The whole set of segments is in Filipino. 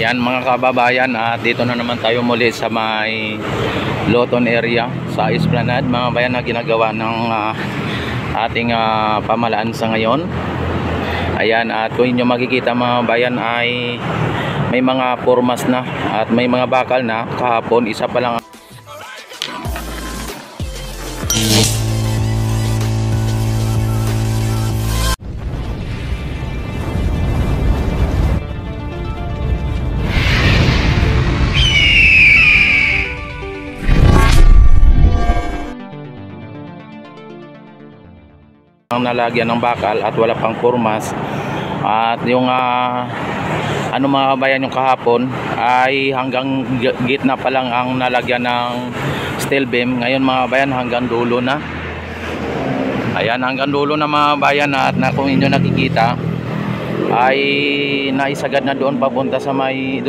Ayan mga kababayan, at dito na naman tayo muli sa may Loton area sa Esplanade mga bayan na ginagawa ng ating pamalaan sa ngayon. Ayan, at kung inyo makikita mga bayan ay may mga formas na at may mga bakal na. Kahapon isa pa lang ang nalagyan ng bakal at wala pang formas. At yung ano mga kabayan, yung kahapon ay hanggang gitna pa lang ang nalagyan ng steel beam. Ngayon mga kabayan hanggang dulo na. Ayan, hanggang dulo na mga kabayan, at kung inyo nakikita ay naisagad na doon papunta sa may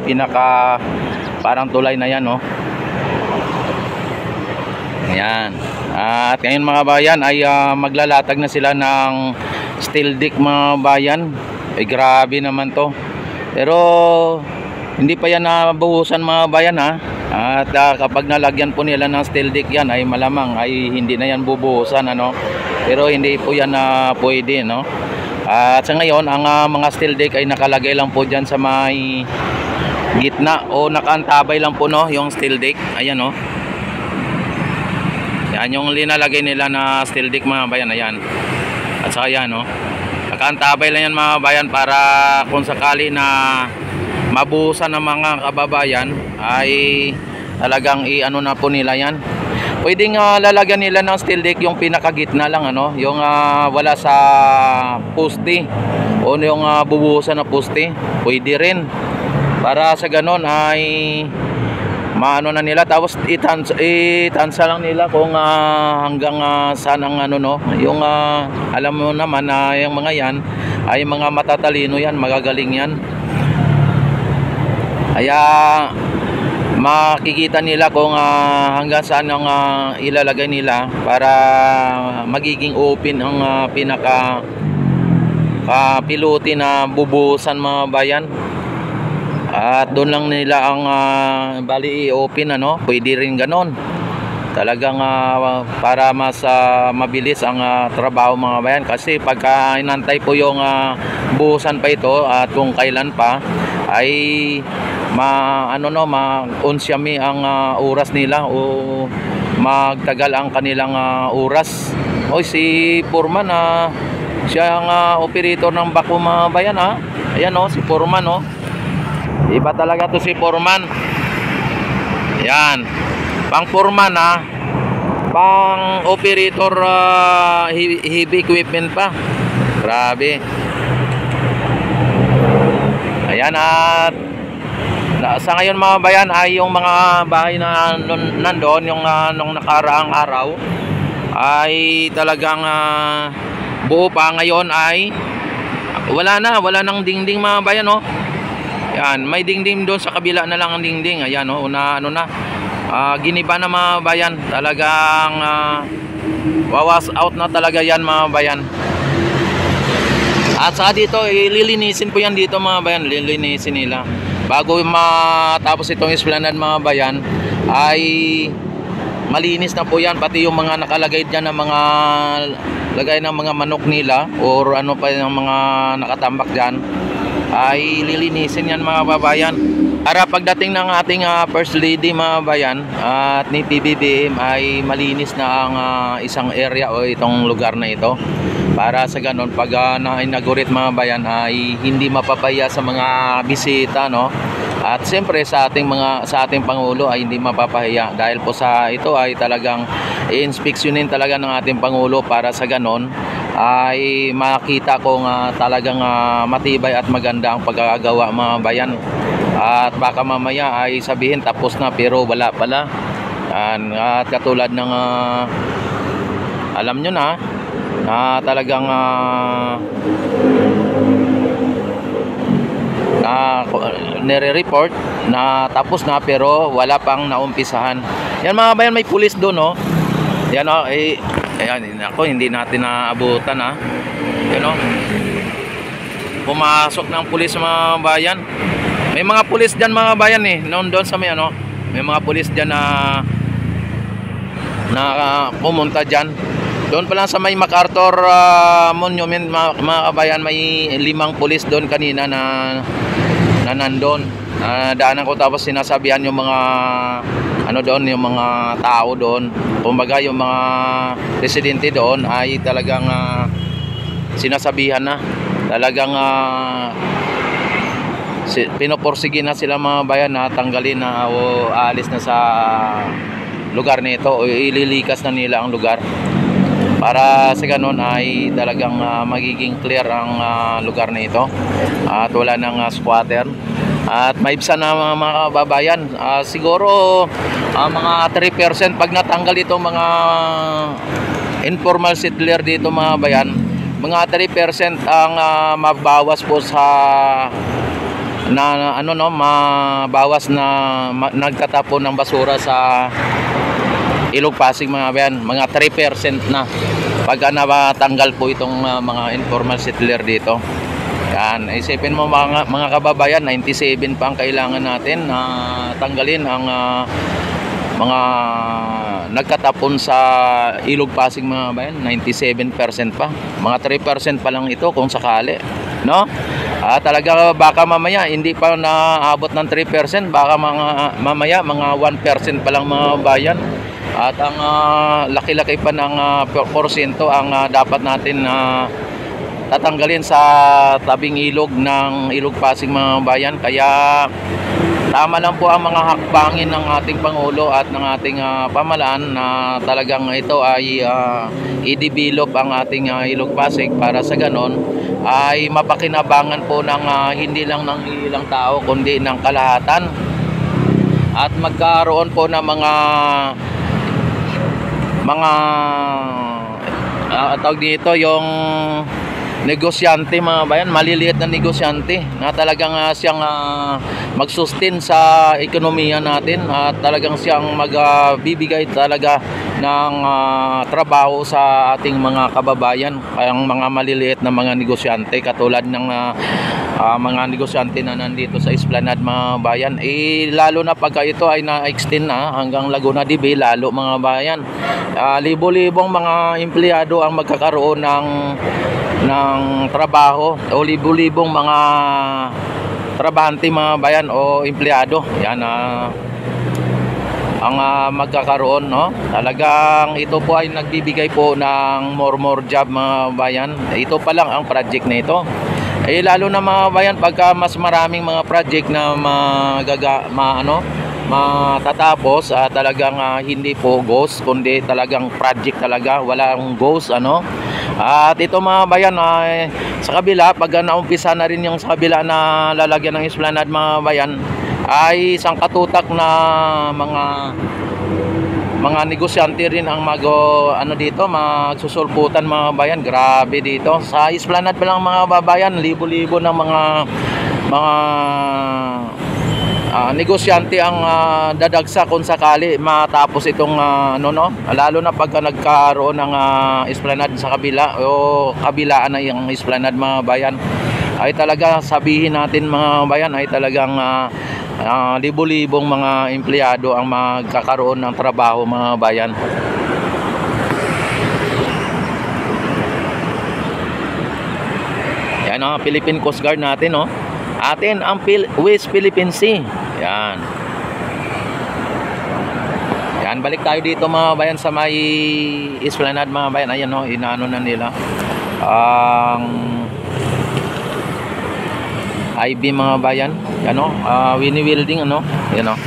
pinaka parang tulay na yan, no. Ayan. At ngayon mga bayan ay maglalatag na sila ng steel deck mga bayan. Grabe naman to. Pero hindi pa yan nabuhusan mga bayan ha. At kapag nalagyan po nila ng steel deck yan ay malamang ay hindi na yan bubuhusan, ano. Pero hindi po yan pwede, no. At sa ngayon ang mga steel deck ay nakalagay lang po dyan sa may gitna o nakaantabay lang po, no, yung steel deck. Ayan, no. Yan yung linalagay nila na steel deck mga bayan. Ayan. At saka yan, no, nakaantabay lang yan mga bayan para kung sakali na mabuhusan ng mga kababayan ay talagang i-ano na po nila yan. Pwedeng lalagyan nila ng steel deck yung pinakagitna lang, ano, yung wala sa poste o yung bubuhusan na poste. Pwede rin para sa ganon ay maano na nila, tapos itansa lang nila kung hanggang saan ang ano, no, yung alam mo naman na yung mga yan ay mga matatalino yan, magagaling yan. Kaya makikita nila kung hanggang saan ang ilalagay nila para magiging open ang pinaka kapiluti na bubuhusan mga bayan. At doon lang nila ang bali i-open, ano. Pwede rin ganon. Talagang para mas mabilis ang trabaho mga bayan. Kasi pagka inantay po yung buhusan pa ito at kung kailan pa ay ma-unsyami ang oras nila o magtagal ang kanilang oras. Oy, si Foreman siya ang operator ng bako mga bayan ha. Ayan, oh, si Foreman, oh. Iba talaga to si Foreman. Yan. Pang Foreman pang operator heavy equipment pa. Grabe. Ayan, at sa ngayon mga bayan ay yung mga bahay na nandoon yung nung nakaraang araw ay talagang buo pa. Ngayon ay wala nang dingding mga bayan, oh. Yan, may dingding doon sa kabila na lang ang dingding. Ayan, oh, giniba na mga bayan. Talagang wawas out na talaga yan mga bayan. At saka dito ililinisin po yan dito mga bayan. Lilinisin nila bago matapos itong Esplanade mga bayan ay malinis na po yan. Pati yung mga nakalagay dyan ng mga lagay ng mga manok nila or ano pa yung mga nakatambak dyan ay lilinisin yan mga babayan para pagdating ng ating First Lady mga bayan at ni PBBM ay malinis na ang isang area o itong lugar na ito, para sa ganon pag na-inaugurate mga bayan ay hindi mapapaya sa mga bisita, no. At siyempre sa ating Pangulo ay hindi mapapahiya dahil po sa ito ay talagang i-inspeksyonin talaga ng ating Pangulo para sa ganon ay makita kung talagang matibay at maganda ang pagkakagawa mga bayan. At baka mamaya ay sabihin tapos na pero wala pala. At katulad ng alam nyo na talagang nire-report na tapos na pero wala pang naumpisahan. Yan mga bayan, may pulis doon, no. Yan, oh, ayan, ako hindi natin naabutan Yan, oh. Pumasok ng pulis mga bayan. May mga pulis dyan mga bayan eh. Noon doon sa may ano, may mga pulis dyan na pumunta dyan. Doon pa lang sa may MacArthur Monument mga kabayan, may 5 pulis doon kanina na nandun. Daanan ko, tapos sinasabihan yung mga ano doon, yung mga tao doon, kumbaga yung mga residente doon ay talagang sinasabihan na talagang pinoporsige na sila mga bayan na tanggalin na o aalis na sa lugar nito o ililikas na nila ang lugar para sa ganun ay talagang magiging clear ang lugar nito at wala nang squatter at maibsan na mga kababayan. Siguro mga 3% pag natanggal itong mga informal settler dito mga bayan, mga 3% ang mabawas po sa na ano no, mabawas na nagtatapon ng basura sa Ilog Pasig mga bayan, mga 3% na pagka natanggal po itong mga informal settler dito. Yan, isipin mo mga kababayan, 97 pa ang kailangan natin na tanggalin ang mga nagtatapon sa Ilog Pasig mga bayan. 97% pa, mga 3% pa lang ito kung sakali, no? Talaga baka mamaya hindi pa naabot ng 3%, baka mamaya mga 1% pa lang mga bayan. At ang laki-laki pa ng porsyento ang dapat natin tatanggalin sa tabing ilog ng Ilog Pasig mga bayan. Kaya tama lang po ang mga hakbangin ng ating Pangulo at ng ating pamalaan na talagang ito ay i-develop ang ating Ilog Pasig para sa ganon ay mapakinabangan po ng hindi lang ng ilang tao kundi ng kalahatan at magkaroon po ng mga tawag dito yung negosyante mga bayan, maliliit na negosyante na talagang siyang magsustain sa ekonomiya natin at talagang siyang magbibigay talaga ng trabaho sa ating mga kababayan, ang mga maliliit na mga negosyante katulad ng mga negosyante na nandito sa Esplanade mga bayan. Lalo na pagka ito ay na-extend na hanggang Laguna de Bay, lalo mga bayan, libo-libong mga empleyado ang magkakaroon ng trabaho o libo-libong mga trabahante mga bayan o empleyado. Yan ang magkakaroon, no? Talagang ito po ay nagbibigay po ng more job mga bayan. Ito pa lang ang project na ito. Lalo na mga bayan, pagka mas maraming mga project na matatapos, talagang hindi po ghost kundi talagang project talaga, walang ghost ano. At ito mga bayan sa kabila, pag naumpisa na rin yung sa kabila na lalagyan ng Esplanade mga bayan, ay isang katutak na mga negosyante rin ang dito magsusulputan mga bayan. Grabe dito sa Esplanade pa lang mga babayan, libo-libo ng mga negosyante ang dadagsa kung sakali matapos itong lalo na pagka nagkaroon ng Esplanade sa kabila o kabilaan na yung Esplanade mga bayan, ay talaga sabihin natin mga bayan ay talagang libo-libong mga empleyado ang magkakaroon ng trabaho mga bayan. Yan ang Philippine Coast Guard natin, no? Atin ang West Philippine Sea. Yan. Yan, balik tayo dito mga bayan sa may Esplanade mga bayan. Ayan, no, inaano na nila ang IB mga bayan. Ano, Winnie Wilding, ano? Yan, no.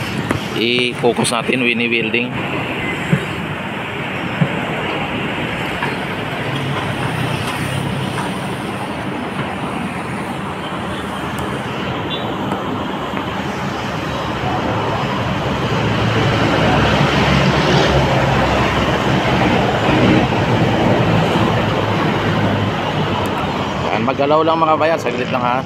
I-focus natin Winnie Wilding. Magalaw lang mga bayan, saglit lang ha.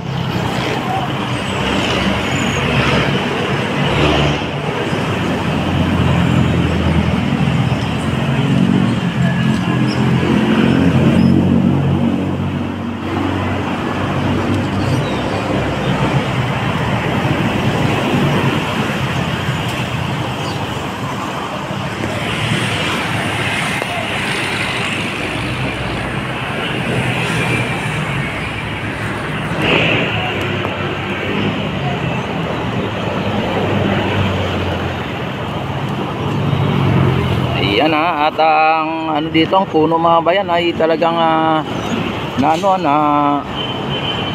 Yan at ang ano dito, ang puno mga bayan ay talagang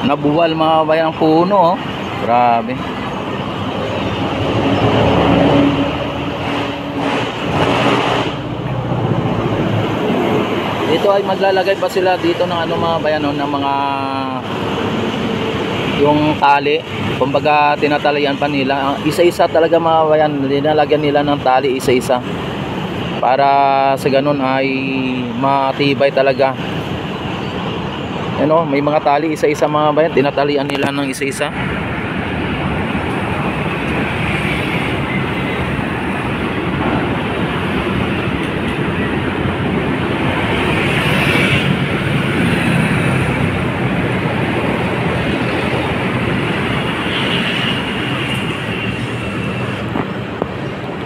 nabuwal mga bayan ang puno, oh. Grabe. Dito ay maglalagay pa sila dito ng ano mga bayan, oh, ng mga yung tali. Kumbaga tinatalian pa nila. Isa-isa talaga mga bayan, linalagyan nila ng tali isa-isa. Para sa ganun ay matibay talaga. Ano, may mga tali isa-isa mga bayan, tinatalian nila ng isa-isa.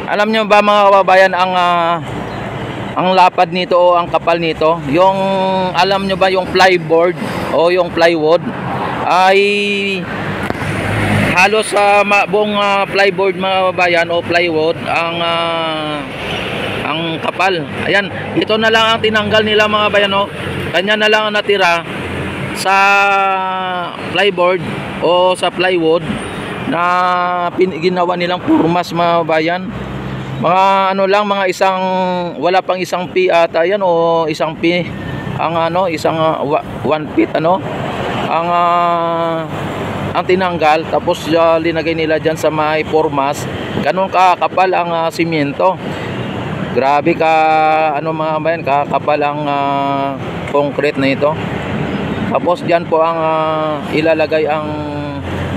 Alam nyo ba mga kababayan ang lapad nito o ang kapal nito, yung alam nyo ba yung plyboard o yung plywood ay halos sa buong plyboard mga kababayan o plywood ang kapal. Ayan, ito na lang ang tinanggal nila mga kababayan, o kanya na lang ang natira sa plyboard o sa plywood na ginawa nilang purmas mga kababayan. Mga ano lang, mga isang, wala pang isang pi ata yan o isang pi ang ano, isang 1 feet ano ang tinanggal, tapos linagay nila dyan sa may formas. Ganun kakapal ang simyento. Grabe ka ano mga bayan, kakapal ang concrete na ito. Tapos dyan po ang ilalagay ang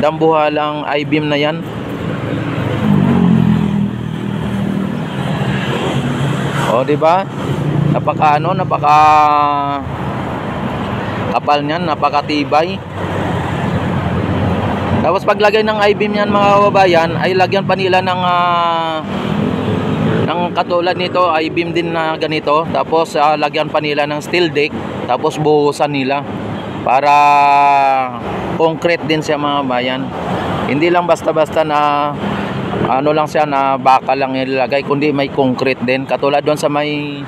dambuhalang I-beam na yan. O di ba? Napaka kapal niyan, napakatibay. Tapos paglagay ng I-beam niyan mga kababayan, ay lagyan pa nila ng katulad nito, I-beam din na ganito. Tapos lagyan pa nila ng steel deck, tapos buhusan nila para concrete din siya mga kababayan. Hindi lang basta-basta na ano lang siya na baka lang ilalagay, kundi may concrete din, katulad doon sa may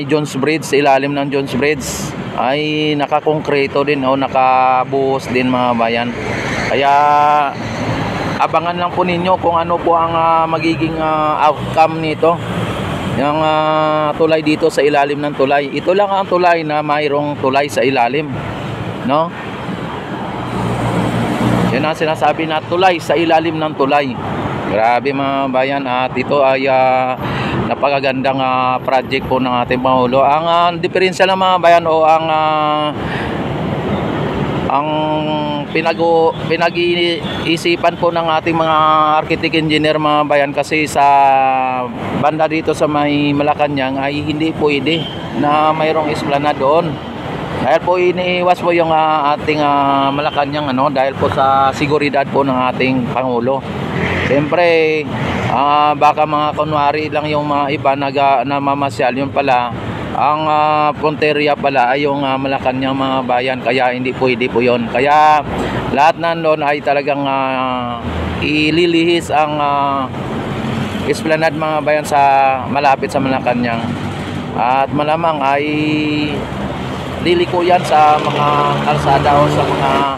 Jones Bridge, sa ilalim ng Jones Bridge ay nakakongkreto din o nakabuhos din mga bayan. Kaya abangan lang po ninyo kung ano po ang magiging outcome nito, yung tulay dito sa ilalim ng tulay. Ito lang ang tulay na mayroong tulay sa ilalim, no? Yan ang sinasabi na tulay sa ilalim ng tulay. Grabe mga bayan, at ito ay napakagandang project po ng ating Pangulo. Ang diferensya ng mga bayan o ang pinag-iisipan po ng ating mga architect engineer mga bayan, kasi sa banda dito sa may Malacanang ay hindi pwede na mayroong esplanade doon. Dahil po iniiwas po yung ating Malacanang dahil po sa seguridad po ng ating Pangulo. Siyempre baka mga kunwari lang yung mga iba na mamasyal, yun pala ang punteriya pala ay yung Malacanang mga bayan, kaya hindi pwede po yun. Kaya lahat nandoon ay talagang ililihis ang esplanade mga bayan sa malapit sa Malacanang, at malamang ay liliko yan sa mga kalsada o sa mga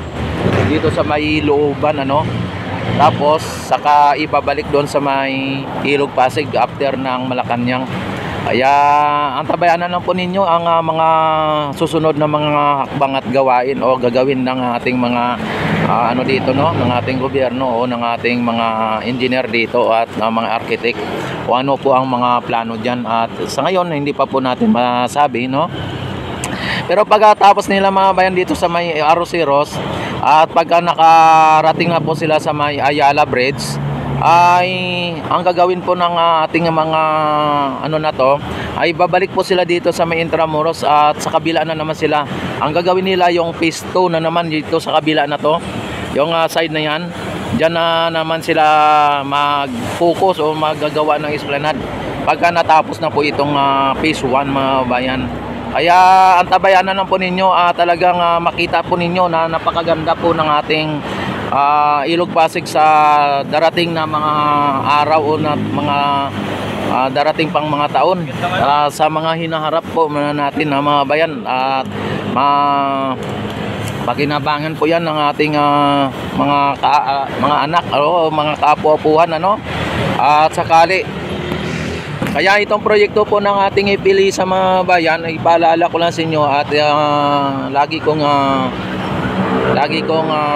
dito sa may looban tapos saka ibabalik doon sa may Ilog Pasig after ng Malacanang. Kaya ang tabayanan lang po ninyo ang mga susunod na mga hakbang at gawain o gagawin ng ating mga dito ng ating gobyerno o ng ating mga engineer dito at mga architect, o ano po ang mga plano diyan. At sa ngayon hindi pa po natin masabi, pero pagkatapos nila mga bayan dito sa may Arroceros, at pagka nakarating na po sila sa may Ayala Bridge, ay ang gagawin po ng ating mga ay babalik po sila dito sa may Intramuros, at sa kabila na naman sila. Ang gagawin nila yung phase 2 na naman dito sa kabila na to, yung side na yan. Diyan na naman sila mag-focus o maggagawa ng esplanade pagka natapos na po itong phase 1 mga bayan. Kaya ang tabayanan lang po ninyo, talagang makita po ninyo na napakaganda po ng ating Ilog Pasig sa darating na mga araw o na mga darating pang mga taon sa mga hinaharap po natin na mga bayan at pakinabangan po yan ng ating mga anak o mga kapu-apuhan ano. At sakali kaya itong proyekto po ng ating ipili sa mga bayan, ipaalala ko lang sa inyo at lagi kong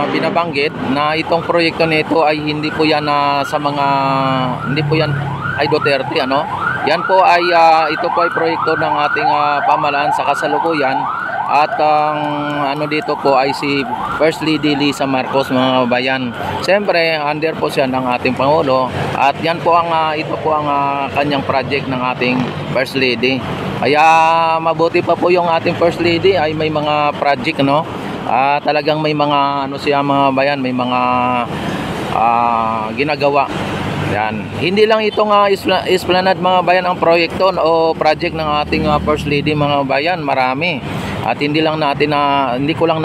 binabanggit na itong proyekto nito ay hindi po yan hindi po yan ay Duterte ano. Yan po ay ito po ay proyekto ng ating pamahalaan sa kasalukuyan. At ang dito po ay si First Lady Lisa Marcos mga bayan. Siyempre, under po siya ng ating Pangulo at yan po ito po ang kanyang project ng ating First Lady. Kaya mabuti pa po yung ating First Lady ay may mga project no. Talagang may mga siya mga bayan, may mga ginagawa. Yan. Hindi lang itong Esplanade mga bayan ang proyekto o project ng ating First Lady mga bayan, marami. At hindi ko lang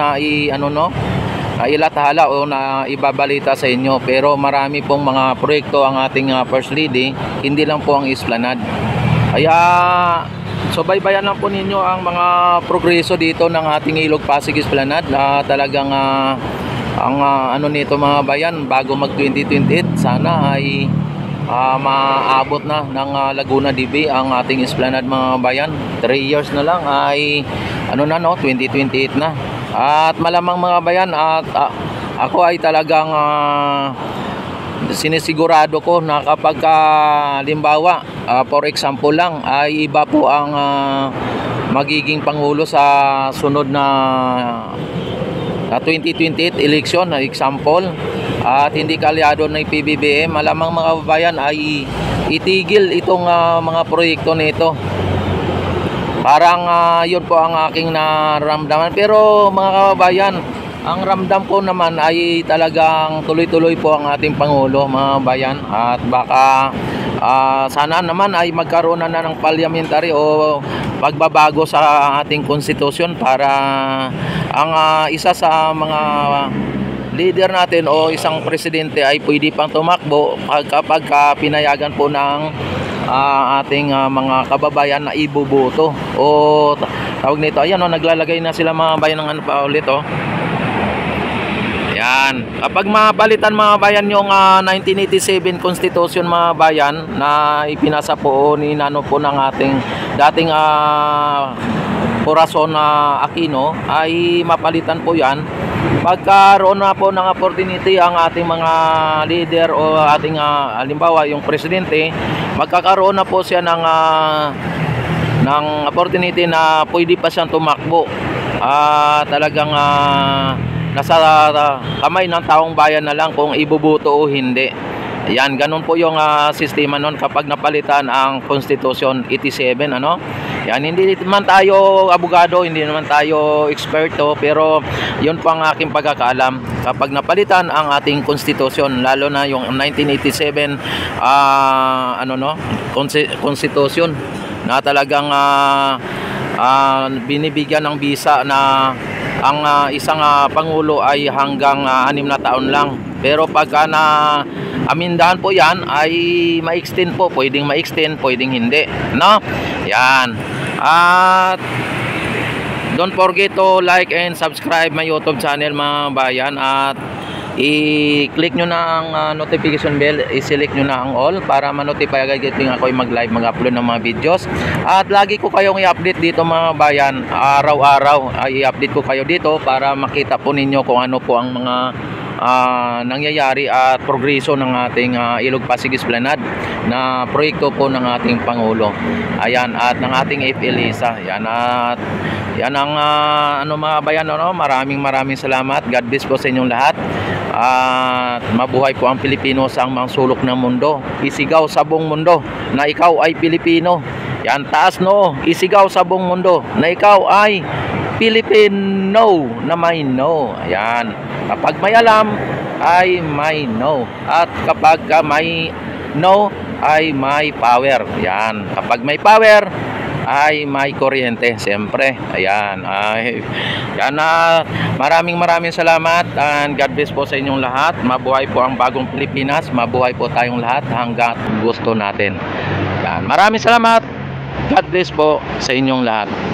ilathala o na ibabalita sa inyo, pero marami pong mga proyekto ang ating First Lady, hindi lang po ang Esplanade. Kaya subaybayan lang po ninyo ang mga progreso dito ng ating Ilog Pasig Esplanade. Talagang nito mga bayan, bago mag 2028 sana ay maabot na ng Laguna DB ang ating Esplanade mga bayan. 3 years na lang ay 2028 na. At malamang mga bayan at ako ay talagang sinisigurado ko na kapag limbawa for example lang ay iba po ang magiging pangulo sa sunod na 2028 election na example at hindi kalyado ng PBBM, malamang mga bayan ay itigil itong mga proyekto nito. Parang yun po ang aking naramdaman. Pero mga kababayan, ang ramdam ko naman ay talagang tuloy-tuloy po ang ating Pangulo mga bayan. At baka sana naman ay magkaroon na ng parliamentary o pagbabago sa ating konstitusyon para ang isa sa mga leader natin o isang presidente ay pwede pang tumakbo kapag pinayagan po ng ating mga kababayan na iboboto o tawag nito. Ayan naglalagay na sila mga bayan ng pa ulit Ayan. Kapag mapalitan mga bayan yung 1987 Constitution mga bayan na ipinasa po ni po ng ating dating Corazon Aquino ay mapalitan po yan. Pagkaroon na po ng opportunity ang ating mga leader o ating halimbawa yung presidente, magkakaroon na po siya ng opportunity na pwede pa siyang tumakbo. Talagang nasa kamay ng taong bayan na lang kung ibubuto o hindi. Ayan, ganun po yung sistema nun kapag napalitan ang Constitution 87 Yan, hindi naman tayo abogado, hindi naman tayo eksperto, pero yun po ang aking pagkakaalam. Kapag napalitan ang ating Constitution, lalo na yung 1987 Constitution na talagang binibigyan ng bisa na ang isang pangulo ay hanggang 6 na taon lang. Pero pagka na amindahan po yan ay ma-extend po, pwedeng ma-extend, pwedeng hindi, yan. At don't forget to like and subscribe my YouTube channel mga bayan, at i-click nyo na ang notification bell, i-select nyo na ang all para ma-notify agad yung ako mag-live, mag-upload ng mga videos. At lagi ko kayong i-update dito mga bayan, araw-araw ay i-update ko kayo dito para makita po ninyo kung ano po ang mga nangyayari at progreso ng ating Ilog Pasig Esplanade na proyekto po ng ating Pangulo. Ayan, at ng ating FLISA. Yan, at yan ang mga bayan, maraming salamat. God bless po sa inyong lahat. At mabuhay po ang Pilipino sa mga sulok ng mundo. Isigaw sa buong mundo na ikaw ay Pilipino. Yan, taas isigaw sa buong mundo na ikaw ay Filipino na may no. Ayan. Kapag may alam ay may no. At kapag may no ay may power. Ayan. Kapag may power ay may kuryente, siyempre. Ayan. Yan na. Maraming salamat and God bless po sa inyong lahat. Mabuhay po ang bagong Pilipinas. Mabuhay po tayong lahat hanggang gusto natin. Yan. Yan. Maraming salamat. God bless po sa inyong lahat.